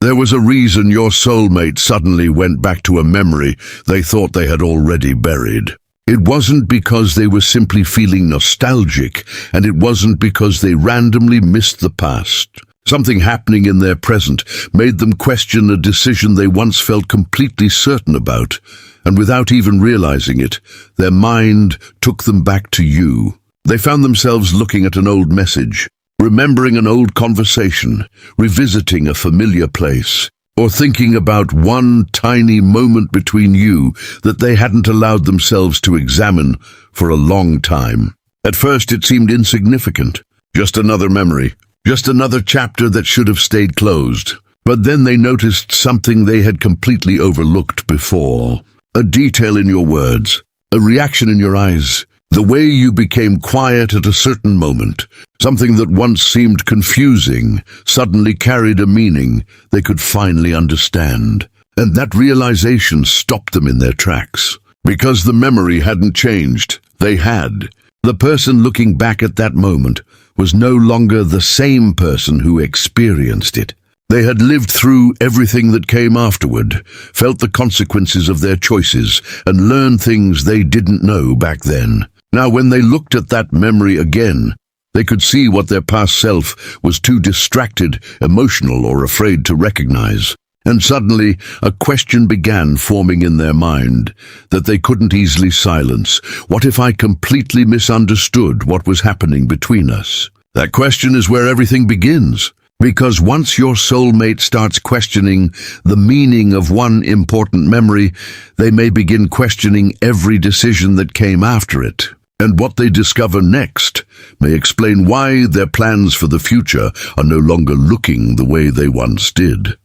There was a reason your soulmate suddenly went back to a memory they thought they had already buried. It wasn't because they were simply feeling nostalgic, and it wasn't because they randomly missed the past. Something happening in their present made them question a decision they once felt completely certain about, and without even realizing it, their mind took them back to you. They found themselves looking at an old message, remembering an old conversation, revisiting a familiar place, or thinking about one tiny moment between you that they hadn't allowed themselves to examine for a long time. At first it seemed insignificant, just another memory, just another chapter that should have stayed closed. But then they noticed something they had completely overlooked before. A detail in your words, a reaction in your eyes, the way you became quiet at a certain moment. Something that once seemed confusing suddenly carried a meaning they could finally understand. And that realization stopped them in their tracks. Because the memory hadn't changed, they had. The person looking back at that moment was no longer the same person who experienced it. They had lived through everything that came afterward, felt the consequences of their choices, and learned things they didn't know back then. Now, when they looked at that memory again, they could see what their past self was too distracted, emotional, or afraid to recognize. And suddenly, a question began forming in their mind that they couldn't easily silence. What if I completely misunderstood what was happening between us? That question is where everything begins. Because once your soulmate starts questioning the meaning of one important memory, they may begin questioning every decision that came after it. And what they discover next may explain why their plans for the future are no longer looking the way they once did.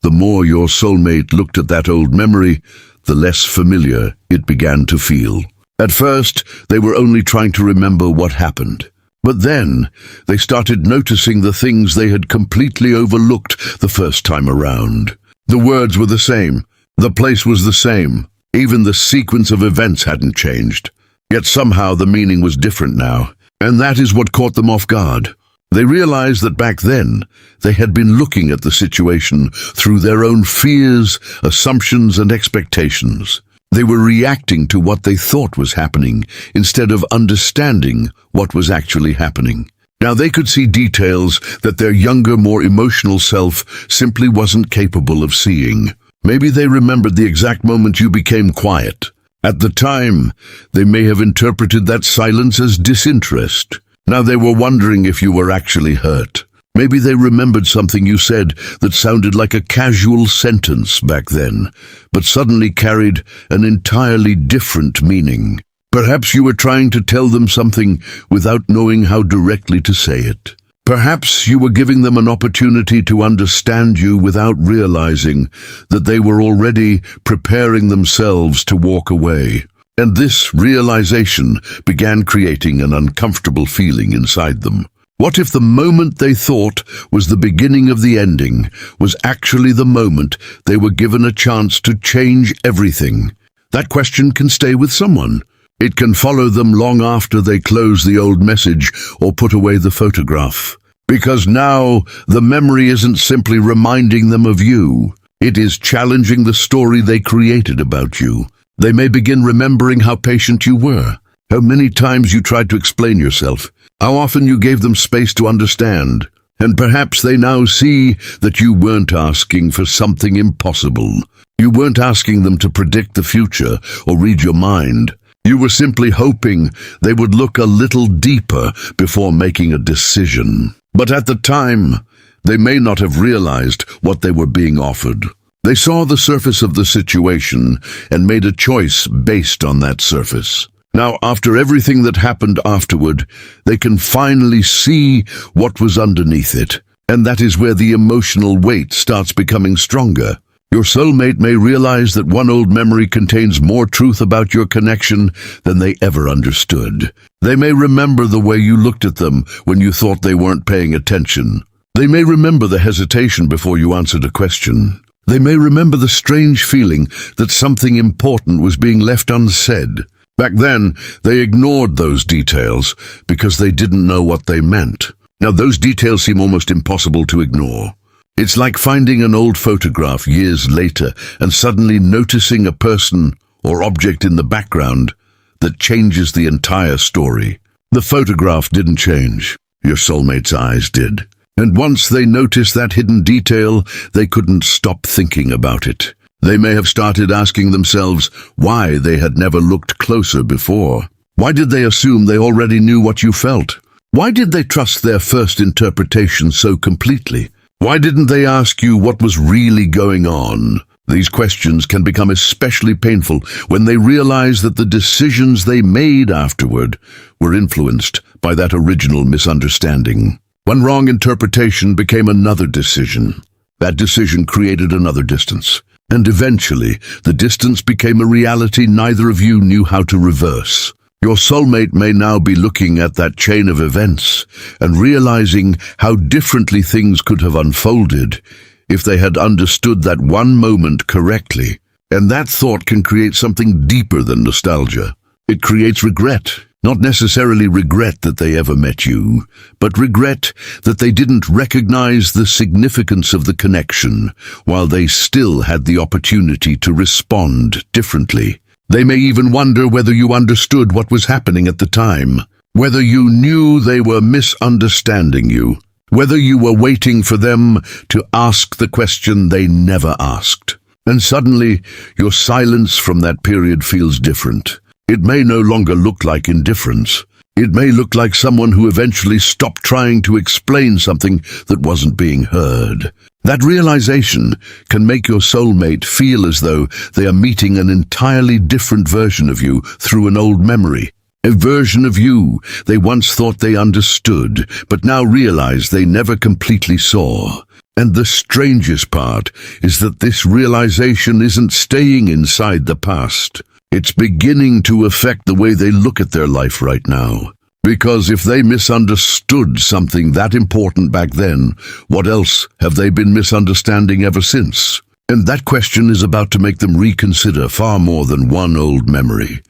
The more your soulmate looked at that old memory, the less familiar it began to feel. At first, they were only trying to remember what happened. But then, they started noticing the things they had completely overlooked the first time around. The words were the same. The place was the same. Even the sequence of events hadn't changed. Yet somehow the meaning was different now. And that is what caught them off guard. They realized that back then, they had been looking at the situation through their own fears, assumptions, and expectations. They were reacting to what they thought was happening instead of understanding what was actually happening. Now they could see details that their younger, more emotional self simply wasn't capable of seeing. Maybe they remembered the exact moment you became quiet. At the time, they may have interpreted that silence as disinterest. Now they were wondering if you were actually hurt. Maybe they remembered something you said that sounded like a casual sentence back then, but suddenly carried an entirely different meaning. Perhaps you were trying to tell them something without knowing how directly to say it. Perhaps you were giving them an opportunity to understand you without realizing that they were already preparing themselves to walk away. And this realization began creating an uncomfortable feeling inside them. What if the moment they thought was the beginning of the ending was actually the moment they were given a chance to change everything? That question can stay with someone. It can follow them long after they close the old message or put away the photograph. Because now the memory isn't simply reminding them of you. It is challenging the story they created about you. They may begin remembering how patient you were, how many times you tried to explain yourself, how often you gave them space to understand. And perhaps they now see that you weren't asking for something impossible. You weren't asking them to predict the future or read your mind. You were simply hoping they would look a little deeper before making a decision. But at the time, they may not have realized what they were being offered. They saw the surface of the situation and made a choice based on that surface. Now, after everything that happened afterward, they can finally see what was underneath it. And that is where the emotional weight starts becoming stronger. Your soulmate may realize that one old memory contains more truth about your connection than they ever understood. They may remember the way you looked at them when you thought they weren't paying attention. They may remember the hesitation before you answered a question. They may remember the strange feeling that something important was being left unsaid. Back then, they ignored those details because they didn't know what they meant. Now, those details seem almost impossible to ignore. It's like finding an old photograph years later and suddenly noticing a person or object in the background that changes the entire story. The photograph didn't change. Your soulmate's eyes did. And once they noticed that hidden detail, they couldn't stop thinking about it. They may have started asking themselves why they had never looked closer before. Why did they assume they already knew what you felt? Why did they trust their first interpretation so completely? Why didn't they ask you what was really going on? These questions can become especially painful when they realize that the decisions they made afterward were influenced by that original misunderstanding. One wrong interpretation became another decision. That decision created another distance. And eventually, the distance became a reality neither of you knew how to reverse. Your soulmate may now be looking at that chain of events and realizing how differently things could have unfolded if they had understood that one moment correctly. And that thought can create something deeper than nostalgia. It creates regret. Not necessarily regret that they ever met you, but regret that they didn't recognize the significance of the connection while they still had the opportunity to respond differently. They may even wonder whether you understood what was happening at the time, whether you knew they were misunderstanding you, whether you were waiting for them to ask the question they never asked. And suddenly, your silence from that period feels different. It may no longer look like indifference. It may look like someone who eventually stopped trying to explain something that wasn't being heard. That realization can make your soulmate feel as though they are meeting an entirely different version of you through an old memory. A version of you they once thought they understood, but now realize they never completely saw. And the strangest part is that this realization isn't staying inside the past. It's beginning to affect the way they look at their life right now. Because if they misunderstood something that important back then, what else have they been misunderstanding ever since? And that question is about to make them reconsider far more than one old memory.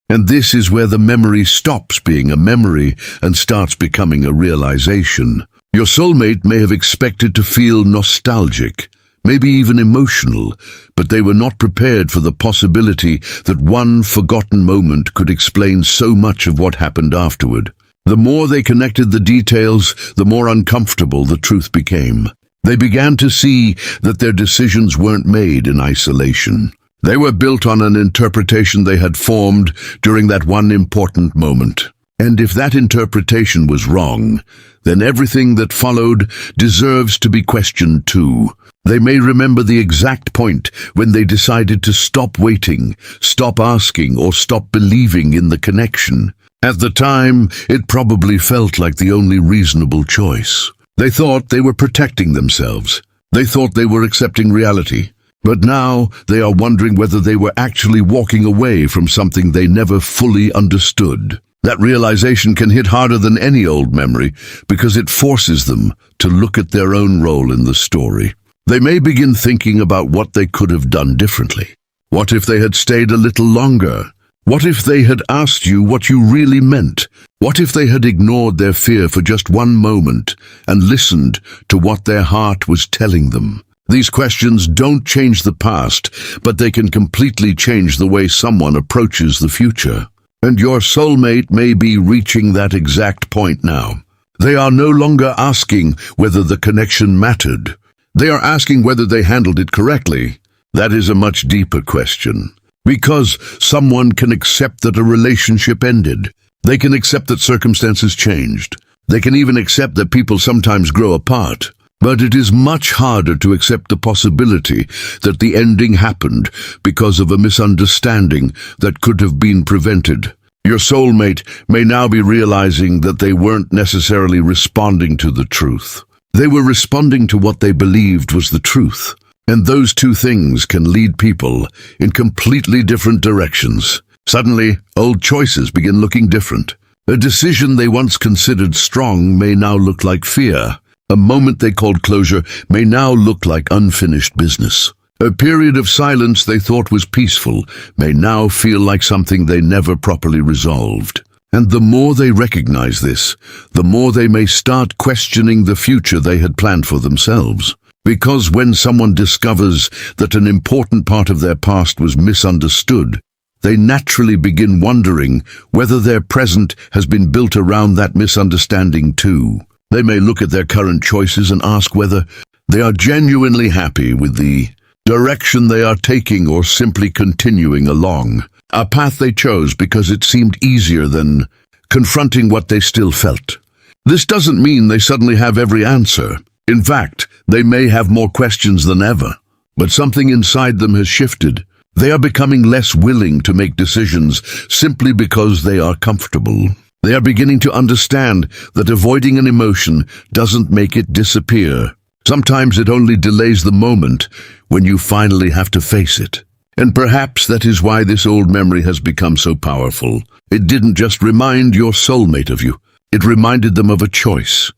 And this is where the memory stops being a memory and starts becoming a realization. Your soulmate may have expected to feel nostalgic, maybe even emotional, but they were not prepared for the possibility that one forgotten moment could explain so much of what happened afterward. The more they connected the details, the more uncomfortable the truth became. They began to see that their decisions weren't made in isolation. They were built on an interpretation they had formed during that one important moment. And if that interpretation was wrong, then everything that followed deserves to be questioned too. They may remember the exact point when they decided to stop waiting, stop asking, or stop believing in the connection. At the time, it probably felt like the only reasonable choice. They thought they were protecting themselves. They thought they were accepting reality. But now they are wondering whether they were actually walking away from something they never fully understood. That realization can hit harder than any old memory because it forces them to look at their own role in the story. They may begin thinking about what they could have done differently. What if they had stayed a little longer? What if they had asked you what you really meant? What if they had ignored their fear for just one moment and listened to what their heart was telling them? These questions don't change the past, but they can completely change the way someone approaches the future. And your soulmate may be reaching that exact point now. They are no longer asking whether the connection mattered. They are asking whether they handled it correctly. That is a much deeper question. Because someone can accept that a relationship ended. They can accept that circumstances changed. They can even accept that people sometimes grow apart. But it is much harder to accept the possibility that the ending happened because of a misunderstanding that could have been prevented. Your soulmate may now be realizing that they weren't necessarily responding to the truth. They were responding to what they believed was the truth. And those two things can lead people in completely different directions. Suddenly, old choices begin looking different. A decision they once considered strong may now look like fear. A moment they called closure may now look like unfinished business. A period of silence they thought was peaceful may now feel like something they never properly resolved. And the more they recognize this, the more they may start questioning the future they had planned for themselves. Because when someone discovers that an important part of their past was misunderstood, they naturally begin wondering whether their present has been built around that misunderstanding too. They may look at their current choices and ask whether they are genuinely happy with the direction they are taking or simply continuing along a path they chose because it seemed easier than confronting what they still felt. This doesn't mean they suddenly have every answer. In fact, they may have more questions than ever, but something inside them has shifted. They are becoming less willing to make decisions simply because they are comfortable. They are beginning to understand that avoiding an emotion doesn't make it disappear. Sometimes it only delays the moment when you finally have to face it. And perhaps that is why this old memory has become so powerful. It didn't just remind your soulmate of you. It reminded them of a choice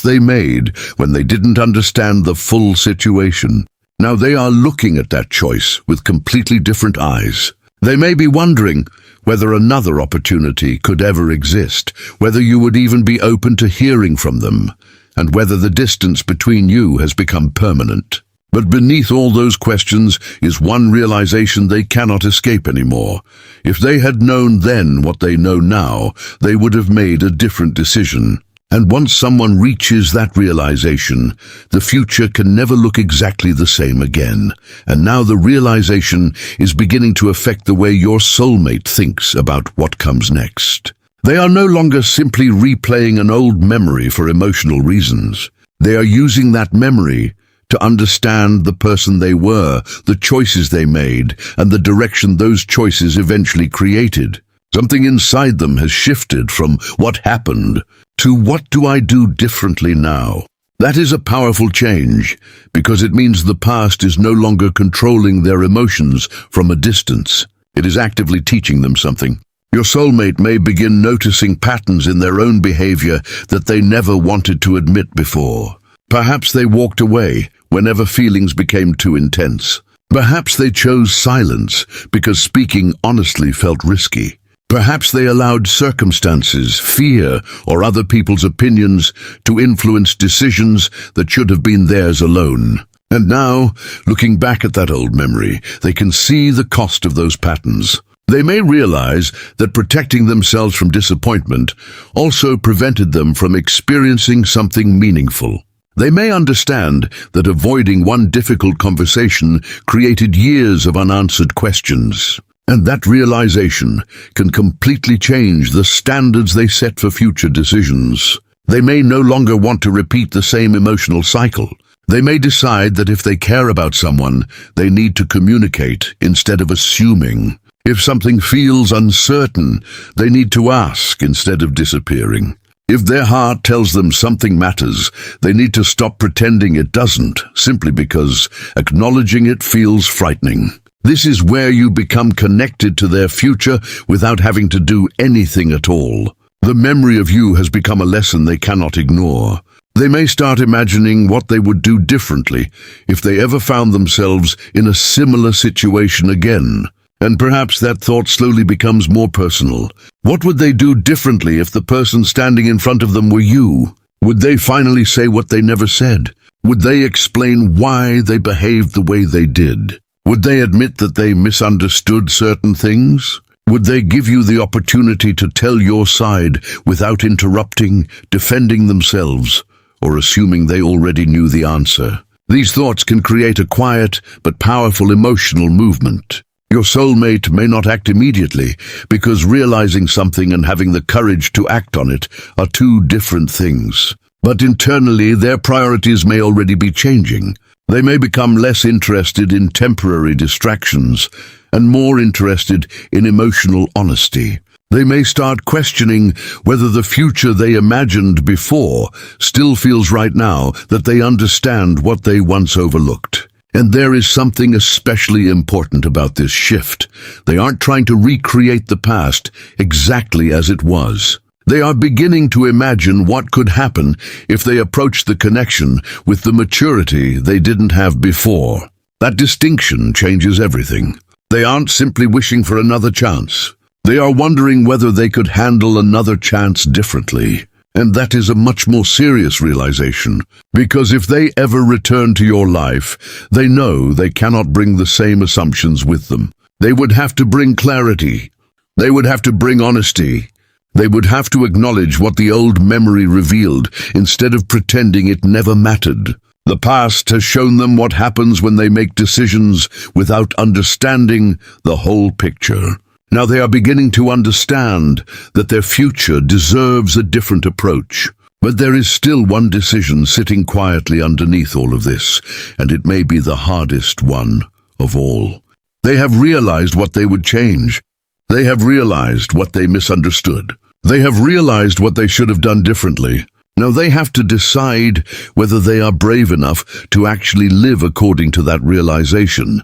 they made when they didn't understand the full situation. Now they are looking at that choice with completely different eyes. They may be wondering whether another opportunity could ever exist, whether you would even be open to hearing from them, and whether the distance between you has become permanent. But beneath all those questions is one realization they cannot escape anymore. If they had known then what they know now, they would have made a different decision. And once someone reaches that realization, the future can never look exactly the same again. And now the realization is beginning to affect the way your soulmate thinks about what comes next. They are no longer simply replaying an old memory for emotional reasons. They are using that memory to understand the person they were, the choices they made, and the direction those choices eventually created. Something inside them has shifted from what happened to what do I do differently now. That is a powerful change, because it means the past is no longer controlling their emotions from a distance. It is actively teaching them something. Your soulmate may begin noticing patterns in their own behavior that they never wanted to admit before. Perhaps they walked away whenever feelings became too intense. Perhaps they chose silence because speaking honestly felt risky. Perhaps they allowed circumstances, fear, or other people's opinions to influence decisions that should have been theirs alone. And now, looking back at that old memory, they can see the cost of those patterns. They may realize that protecting themselves from disappointment also prevented them from experiencing something meaningful. They may understand that avoiding one difficult conversation created years of unanswered questions. And that realization can completely change the standards they set for future decisions. They may no longer want to repeat the same emotional cycle. They may decide that if they care about someone, they need to communicate instead of assuming. If something feels uncertain, they need to ask instead of disappearing. If their heart tells them something matters, they need to stop pretending it doesn't, simply because acknowledging it feels frightening. This is where you become connected to their future without having to do anything at all. The memory of you has become a lesson they cannot ignore. They may start imagining what they would do differently if they ever found themselves in a similar situation again. And perhaps that thought slowly becomes more personal. What would they do differently if the person standing in front of them were you? Would they finally say what they never said? Would they explain why they behaved the way they did? Would they admit that they misunderstood certain things? Would they give you the opportunity to tell your side without interrupting, defending themselves, or assuming they already knew the answer? These thoughts can create a quiet but powerful emotional movement. Your soulmate may not act immediately because realizing something and having the courage to act on it are two different things. But internally, their priorities may already be changing. They may become less interested in temporary distractions and more interested in emotional honesty. They may start questioning whether the future they imagined before still feels right now, that they understand what they once overlooked. And there is something especially important about this shift. They aren't trying to recreate the past exactly as it was. They are beginning to imagine what could happen if they approached the connection with the maturity they didn't have before. That distinction changes everything. They aren't simply wishing for another chance. They are wondering whether they could handle another chance differently. And that is a much more serious realization, because if they ever return to your life, they know they cannot bring the same assumptions with them. They would have to bring clarity. They would have to bring honesty. They would have to acknowledge what the old memory revealed instead of pretending it never mattered. The past has shown them what happens when they make decisions without understanding the whole picture. Now they are beginning to understand that their future deserves a different approach. But there is still one decision sitting quietly underneath all of this, and it may be the hardest one of all. They have realized what they would change. They have realized what they misunderstood. They have realized what they should have done differently. Now they have to decide whether they are brave enough to actually live according to that realization.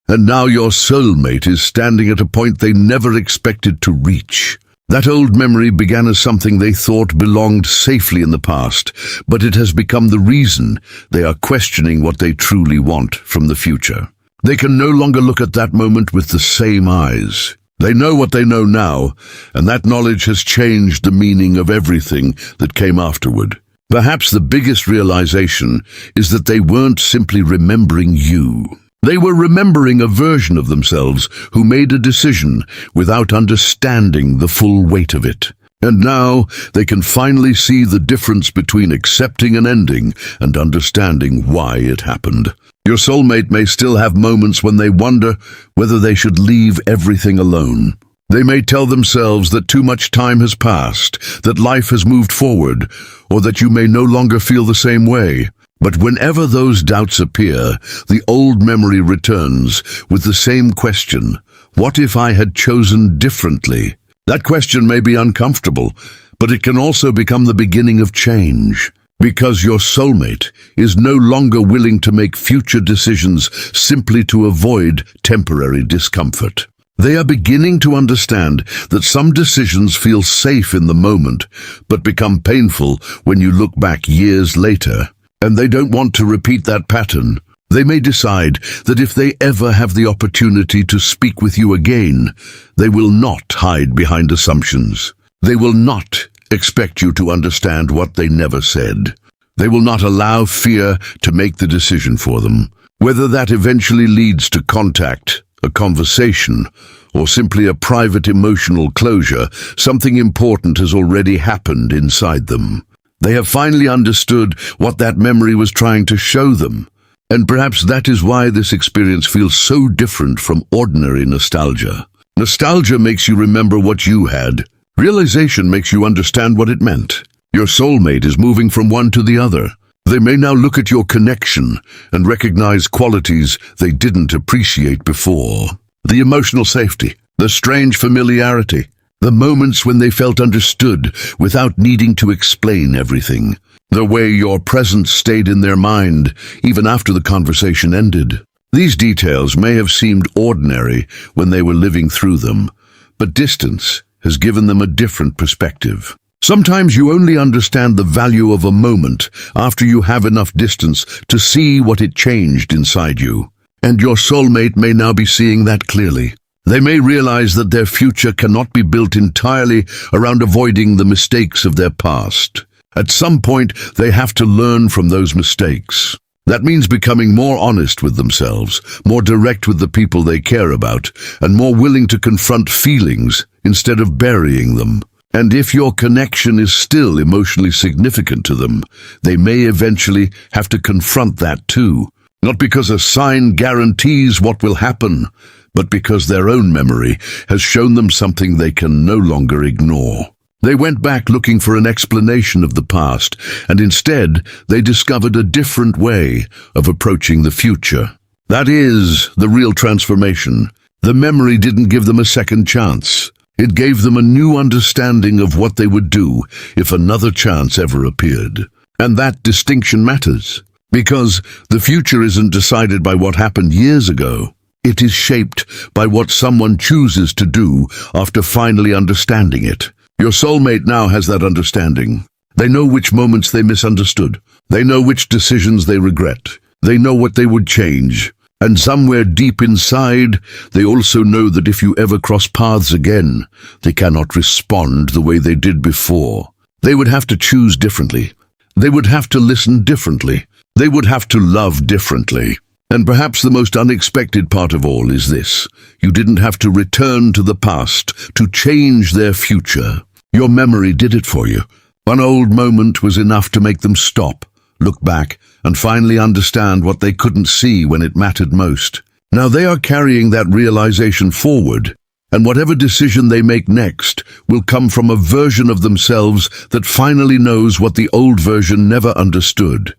And now your soulmate is standing at a point they never expected to reach. That old memory began as something they thought belonged safely in the past, but it has become the reason they are questioning what they truly want from the future. They can no longer look at that moment with the same eyes. They know what they know now, and that knowledge has changed the meaning of everything that came afterward. Perhaps the biggest realization is that they weren't simply remembering you. They were remembering a version of themselves who made a decision without understanding the full weight of it. And now they can finally see the difference between accepting an ending and understanding why it happened. Your soulmate may still have moments when they wonder whether they should leave everything alone. They may tell themselves that too much time has passed, that life has moved forward, or that you may no longer feel the same way. But whenever those doubts appear, the old memory returns with the same question: what if I had chosen differently? That question may be uncomfortable, but it can also become the beginning of change, because your soulmate is no longer willing to make future decisions simply to avoid temporary discomfort. They are beginning to understand that some decisions feel safe in the moment, but become painful when you look back years later. And they don't want to repeat that pattern. They may decide that if they ever have the opportunity to speak with you again, they will not hide behind assumptions. They will not expect you to understand what they never said. They will not allow fear to make the decision for them. Whether that eventually leads to contact, a conversation, or simply a private emotional closure, something important has already happened inside them. They have finally understood what that memory was trying to show them. And perhaps that is why this experience feels so different from ordinary nostalgia. Nostalgia makes you remember what you had. Realization makes you understand what it meant. Your soulmate is moving from one to the other. They may now look at your connection and recognize qualities they didn't appreciate before. The emotional safety, the strange familiarity, the moments when they felt understood without needing to explain everything. The way your presence stayed in their mind even after the conversation ended. These details may have seemed ordinary when they were living through them, but distance has given them a different perspective. Sometimes you only understand the value of a moment after you have enough distance to see what it changed inside you. And your soulmate may now be seeing that clearly. They may realize that their future cannot be built entirely around avoiding the mistakes of their past. At some point, they have to learn from those mistakes. That means becoming more honest with themselves, more direct with the people they care about, and more willing to confront feelings instead of burying them. And if your connection is still emotionally significant to them, they may eventually have to confront that too. Not because a sign guarantees what will happen, but because their own memory has shown them something they can no longer ignore. They went back looking for an explanation of the past, and instead they discovered a different way of approaching the future. That is the real transformation. The memory didn't give them a second chance. It gave them a new understanding of what they would do if another chance ever appeared. And that distinction matters, because the future isn't decided by what happened years ago. It is shaped by what someone chooses to do after finally understanding it. Your soulmate now has that understanding. They know which moments they misunderstood. They know which decisions they regret. They know what they would change. And somewhere deep inside, they also know that if you ever cross paths again, they cannot respond the way they did before. They would have to choose differently. They would have to listen differently. They would have to love differently. And perhaps the most unexpected part of all is this: you didn't have to return to the past to change their future. Your memory did it for you. One old moment was enough to make them stop, look back, and finally understand what they couldn't see when it mattered most. Now they are carrying that realization forward, and whatever decision they make next will come from a version of themselves that finally knows what the old version never understood.